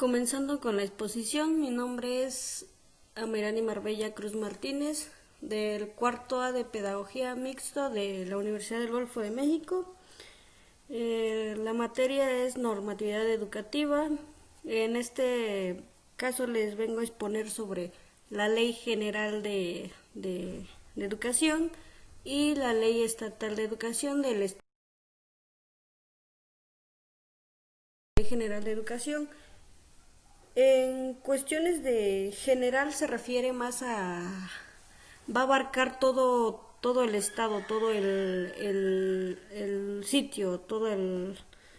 Comenzando con la exposición, mi nombre es Amirani Marbella Cruz Martínez, del cuarto A de Pedagogía Mixto de la Universidad del Golfo de México. La materia es normatividad educativa. En este caso les vengo a exponer sobre la Ley General de Educación y la Ley Estatal de Educación del Estado. Ley General de Educación. En cuestiones de general se refiere más va a abarcar todo el estado, todo el sitio, todo el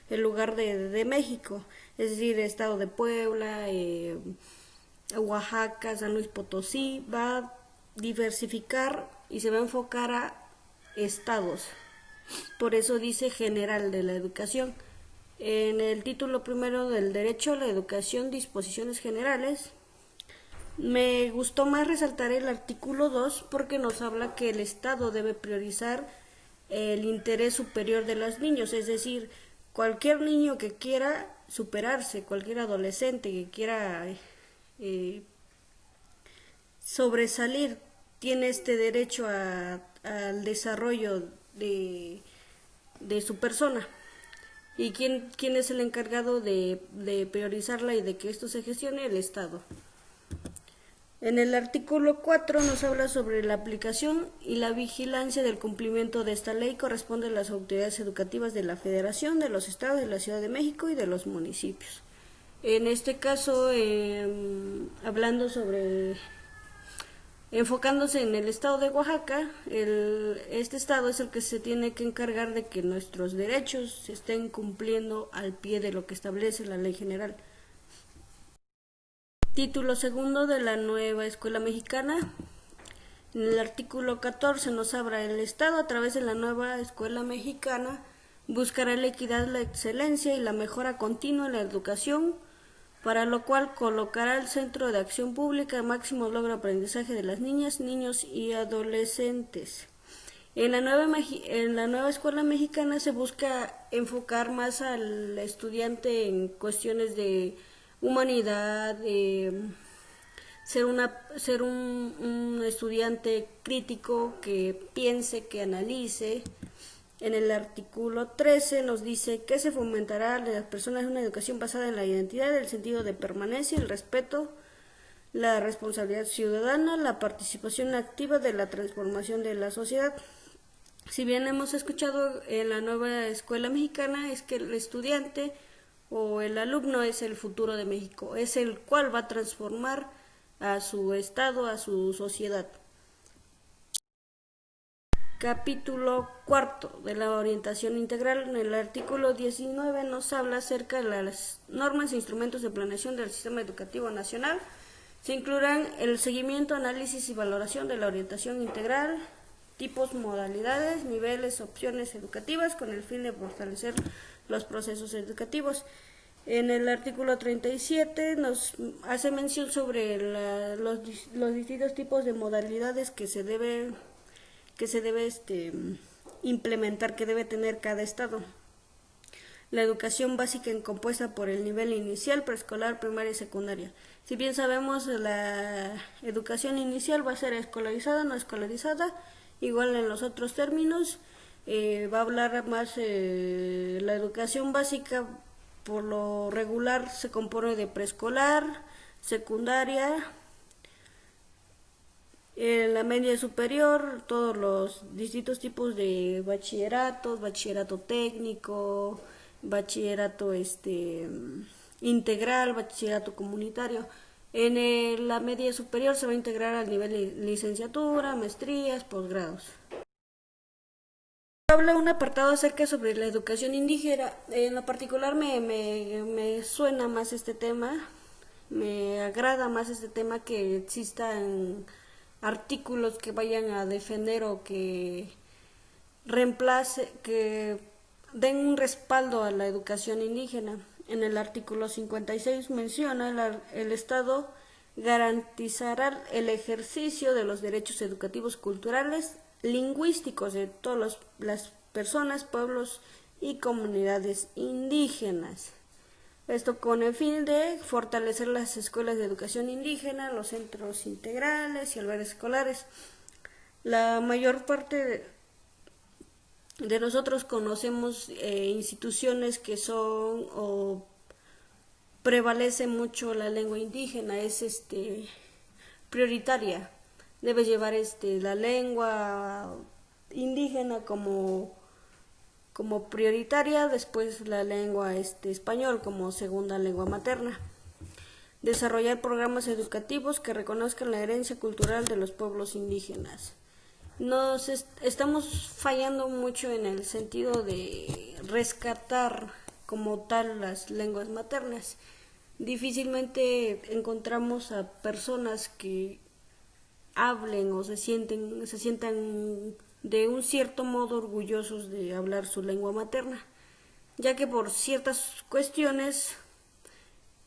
lugar de México, es decir, estado de Puebla, Oaxaca, San Luis Potosí, va a diversificar y se va a enfocar a estados. Por eso dice general de la educación. En el título primero del derecho a la educación, disposiciones generales, me gustó más resaltar el artículo 2 porque nos habla que el Estado debe priorizar el interés superior de los niños, es decir, cualquier niño que quiera superarse, cualquier adolescente que quiera sobresalir, tiene este derecho al desarrollo de su persona. ¿Y quién es el encargado de priorizarla y de que esto se gestione? El Estado. En el artículo 4 nos habla sobre la aplicación y la vigilancia del cumplimiento de esta ley. Corresponde a las autoridades educativas de la Federación, de los estados, de la Ciudad de México y de los municipios. En este caso, hablando sobre enfocándose en el estado de Oaxaca, este estado es el que se tiene que encargar de que nuestros derechos se estén cumpliendo al pie de lo que establece la ley general. Título segundo de la nueva escuela mexicana. En el artículo 14 nos habla: el Estado, a través de la nueva escuela mexicana, buscará la equidad, la excelencia y la mejora continua en la educación, para lo cual colocará al centro de acción pública el máximo logro de aprendizaje de las niñas, niños y adolescentes. En la nueva escuela mexicana se busca enfocar más al estudiante en cuestiones de humanidad, ser un estudiante crítico que piense, que analice. En el artículo 13 nos dice que se fomentará a las personas una educación basada en la identidad, el sentido de permanencia, el respeto, la responsabilidad ciudadana, la participación activa de la transformación de la sociedad. Si bien hemos escuchado en la nueva escuela mexicana, es que el estudiante o el alumno es el futuro de México, es el cual va a transformar a su estado, a su sociedad. Capítulo cuarto de la orientación integral. En el artículo 19 nos habla acerca de las normas e instrumentos de planeación del sistema educativo nacional. Se incluirán el seguimiento, análisis y valoración de la orientación integral, tipos, modalidades, niveles, opciones educativas, con el fin de fortalecer los procesos educativos. En el artículo 37 nos hace mención sobre los distintos tipos de modalidades que se debe implementar, que debe tener cada estado. La educación básica compuesta por el nivel inicial, preescolar, primaria y secundaria. Si bien sabemos, la educación inicial va a ser escolarizada, no escolarizada, igual en los otros términos. Va a hablar más la educación básica, por lo regular se compone de preescolar, secundaria, en la media superior, todos los distintos tipos de bachilleratos, bachillerato técnico, bachillerato integral, bachillerato comunitario. En la media superior se va a integrar al nivel de licenciatura, maestrías, posgrados. Habla un apartado acerca sobre la educación indígena. En lo particular me suena más este tema, me agrada más este tema, que existan artículos que vayan a defender o que que den un respaldo a la educación indígena. En el artículo 56 menciona el Estado garantizará el ejercicio de los derechos educativos, culturales, lingüísticos de todas las personas, pueblos y comunidades indígenas. Esto con el fin de fortalecer las escuelas de educación indígena, los centros integrales y albergues escolares. La mayor parte de nosotros conocemos instituciones que son o prevalece mucho la lengua indígena, es prioritaria. Debes llevar la lengua indígena como prioritaria, después la lengua español como segunda lengua materna. Desarrollar programas educativos que reconozcan la herencia cultural de los pueblos indígenas. Estamos fallando mucho en el sentido de rescatar como tal las lenguas maternas. Difícilmente encontramos a personas que hablen o se sientan de un cierto modo orgullosos de hablar su lengua materna, ya que por ciertas cuestiones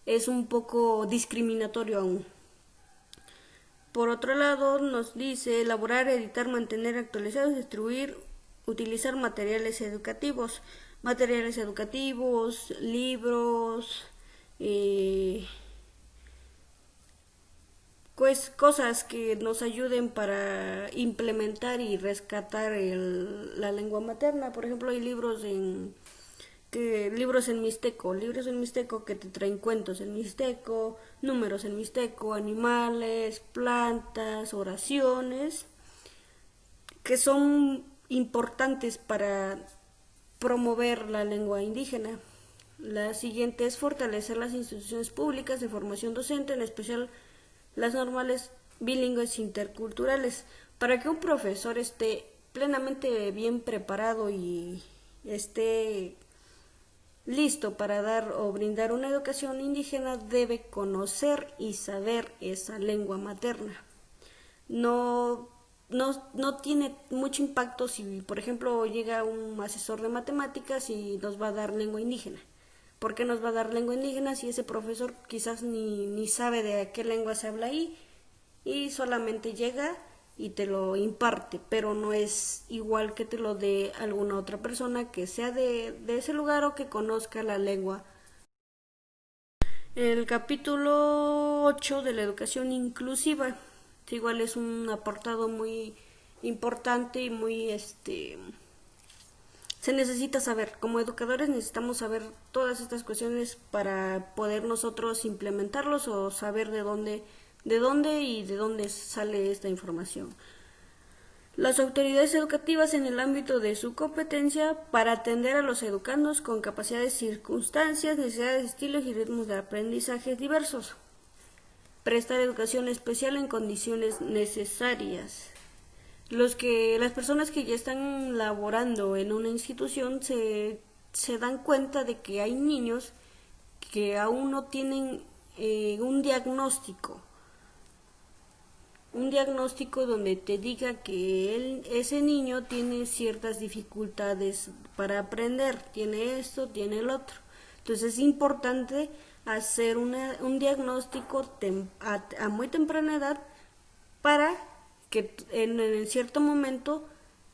es un poco discriminatorio aún. Por otro lado, nos dice elaborar, editar, mantener actualizados, distribuir, utilizar materiales educativos, libros, pues cosas que nos ayuden para implementar y rescatar la lengua materna. Por ejemplo, hay libros en mixteco que te traen cuentos en mixteco, números en mixteco, animales, plantas, oraciones, que son importantes para promover la lengua indígena. La siguiente es fortalecer las instituciones públicas de formación docente, en especial las normales bilingües interculturales, para que un profesor esté plenamente bien preparado y esté listo para dar o brindar una educación indígena. Debe conocer y saber esa lengua materna. No tiene mucho impacto si, por ejemplo, llega un asesor de matemáticas y nos va a dar lengua indígena. ¿Por qué nos va a dar lengua indígena si ese profesor quizás ni sabe de qué lengua se habla ahí y solamente llega y te lo imparte, pero no es igual que te lo dé alguna otra persona que sea de ese lugar o que conozca la lengua? El capítulo 8 de la educación inclusiva, igual es un apartado muy importante y muy se necesita saber. Como educadores necesitamos saber todas estas cuestiones para poder nosotros implementarlos o saber de dónde y de dónde sale esta información. Las autoridades educativas en el ámbito de su competencia para atender a los educandos con capacidades, circunstancias, necesidades, estilos y ritmos de aprendizaje diversos. Prestar educación especial en condiciones necesarias. Las personas que ya están laborando en una institución se dan cuenta de que hay niños que aún no tienen un diagnóstico donde te diga que ese niño tiene ciertas dificultades para aprender, tiene esto, tiene el otro. Entonces es importante hacer un diagnóstico a muy temprana edad para que en cierto momento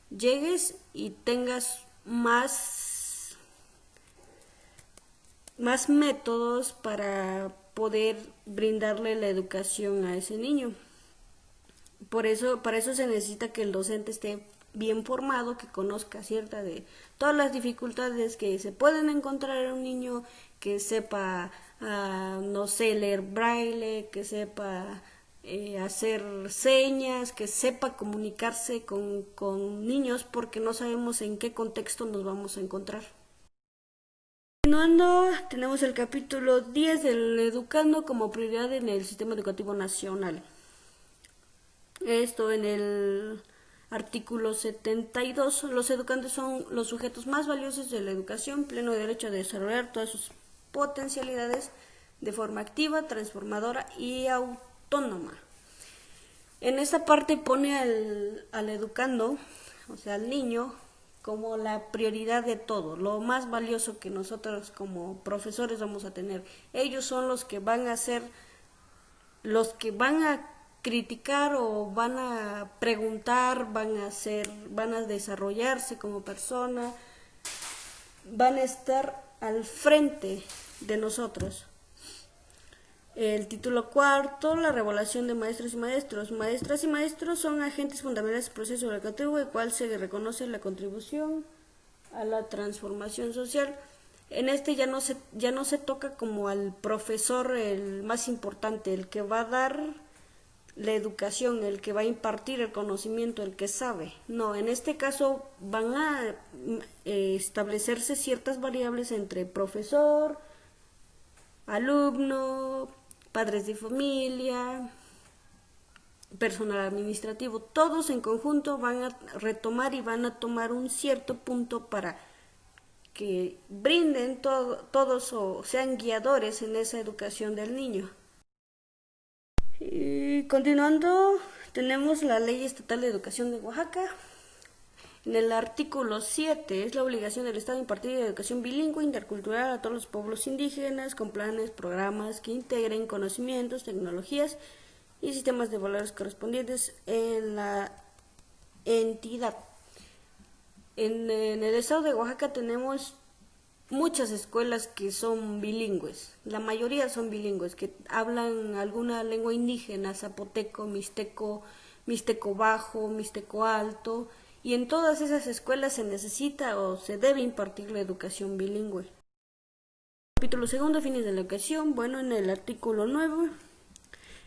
llegues y tengas más métodos para poder brindarle la educación a ese niño. Para eso se necesita que el docente esté bien formado, que conozca de todas las dificultades que se pueden encontrar en un niño, que sepa, no sé, leer braille, que sepa hacer señas, que sepa comunicarse con niños, porque no sabemos en qué contexto nos vamos a encontrar. Continuando, tenemos el capítulo 10 del educando como prioridad en el sistema educativo nacional. Esto en el artículo 72, los educantes son los sujetos más valiosos de la educación, pleno derecho a desarrollar todas sus potencialidades de forma activa, transformadora y autónoma. En esta parte pone al educando, o sea, al niño, como la prioridad de todo, lo más valioso que nosotros como profesores vamos a tener. Ellos son los que van a ser, los que van a criticar o van a preguntar, van a desarrollarse como persona, van a estar al frente de nosotros. El título cuarto, la regulación de maestros y maestros. Maestras y maestros son agentes fundamentales del proceso educativo, el cual se reconoce la contribución a la transformación social. En este ya no se toca como al profesor el más importante, el que va a dar la educación, el que va a impartir el conocimiento, el que sabe. No, en este caso van a establecerse ciertas variables entre profesor, alumno, padres de familia, personal administrativo, todos en conjunto van a retomar y van a tomar un cierto punto para que brinden todos o sean guiadores en esa educación del niño. Y continuando, tenemos la Ley Estatal de Educación de Oaxaca. En el artículo 7 es la obligación del Estado de impartir educación bilingüe intercultural a todos los pueblos indígenas con planes, programas que integren conocimientos, tecnologías y sistemas de valores correspondientes en la entidad. En el estado de Oaxaca tenemos muchas escuelas que son bilingües, la mayoría son bilingües, que hablan alguna lengua indígena, zapoteco, mixteco bajo, mixteco alto, y en todas esas escuelas se necesita o se debe impartir la educación bilingüe. Capítulo segundo, fines de la educación. Bueno, en el artículo 9,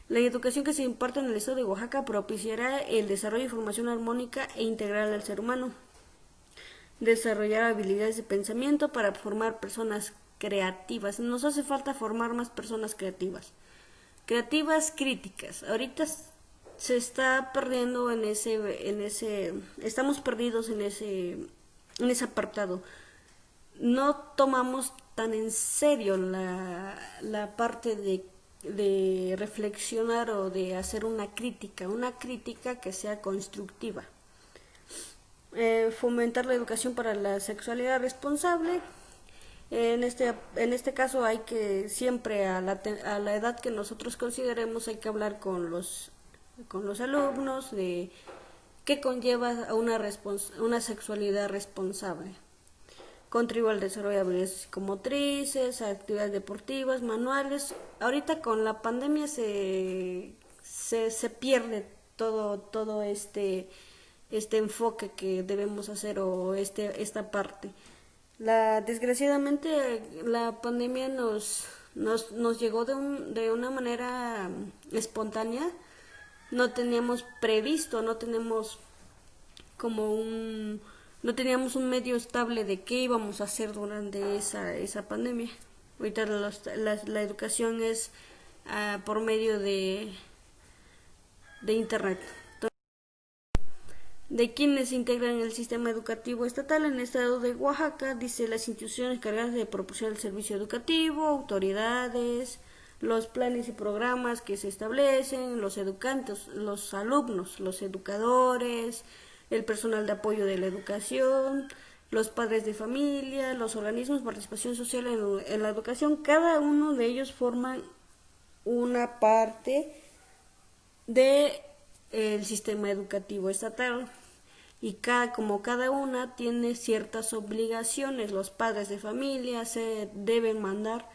la educación que se imparte en el estado de Oaxaca propiciará el desarrollo y formación armónica e integral del ser humano. Desarrollar habilidades de pensamiento para formar personas creativas. Nos hace falta formar más personas creativas. Creativas críticas. Ahorita se está perdiendo estamos perdidos en ese apartado. No tomamos tan en serio la parte de reflexionar o de hacer una crítica que sea constructiva. Fomentar la educación para la sexualidad responsable. En este caso hay que siempre a la edad que nosotros consideremos hay que hablar con los alumnos de qué conlleva a una sexualidad responsable. Contribuye al desarrollo de habilidades psicomotrices, actividades deportivas, manuales. Ahorita con la pandemia se pierde todo este enfoque que debemos hacer o esta parte. Desgraciadamente la pandemia nos llegó de una manera espontánea. No teníamos previsto, no teníamos un medio estable de qué íbamos a hacer durante esa pandemia. Ahorita la educación es por medio de internet. De quienes integran el sistema educativo estatal en el estado de Oaxaca, dice las instituciones encargadas de proporcionar el servicio educativo, autoridades, los planes y programas que se establecen, los educantes, los alumnos, los educadores, el personal de apoyo de la educación, los padres de familia, los organismos de participación social en la educación. Cada uno de ellos forman una parte del sistema educativo estatal. Y como cada una tiene ciertas obligaciones, los padres de familia se deben mandar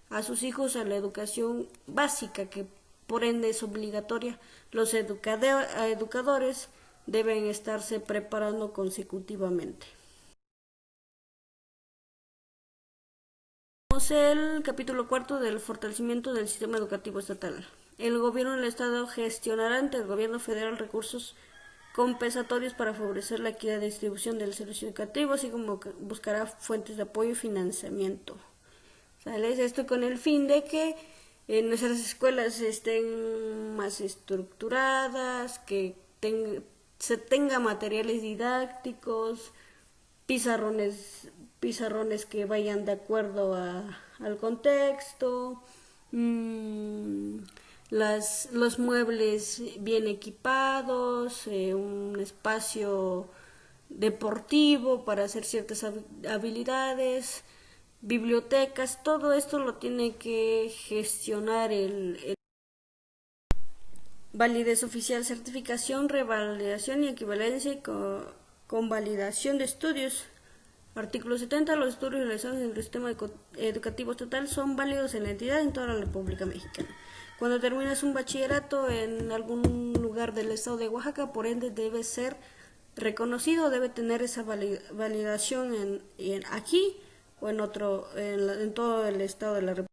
a sus hijos a la educación básica, que por ende es obligatoria. Los educadores deben estarse preparando consecutivamente. Tenemos el capítulo cuarto del fortalecimiento del sistema educativo estatal. El gobierno del estado gestionará ante el gobierno federal recursos compensatorios para favorecer la equidad de distribución del servicio educativo, así como buscará fuentes de apoyo y financiamiento. ¿Sale? Esto con el fin de que nuestras escuelas estén más estructuradas, que se tenga materiales didácticos, pizarrones que vayan de acuerdo al contexto, los muebles bien equipados, un espacio deportivo para hacer ciertas habilidades, bibliotecas. Todo esto lo tiene que gestionar el validez oficial, certificación, revalidación y equivalencia y convalidación de estudios. Artículo 70. Los estudios realizados en el sistema educativo estatal son válidos en la entidad en toda la República Mexicana. Cuando terminas un bachillerato en algún lugar del estado de Oaxaca, por ende debe ser reconocido, debe tener esa validación en aquí o en todo el estado de la República.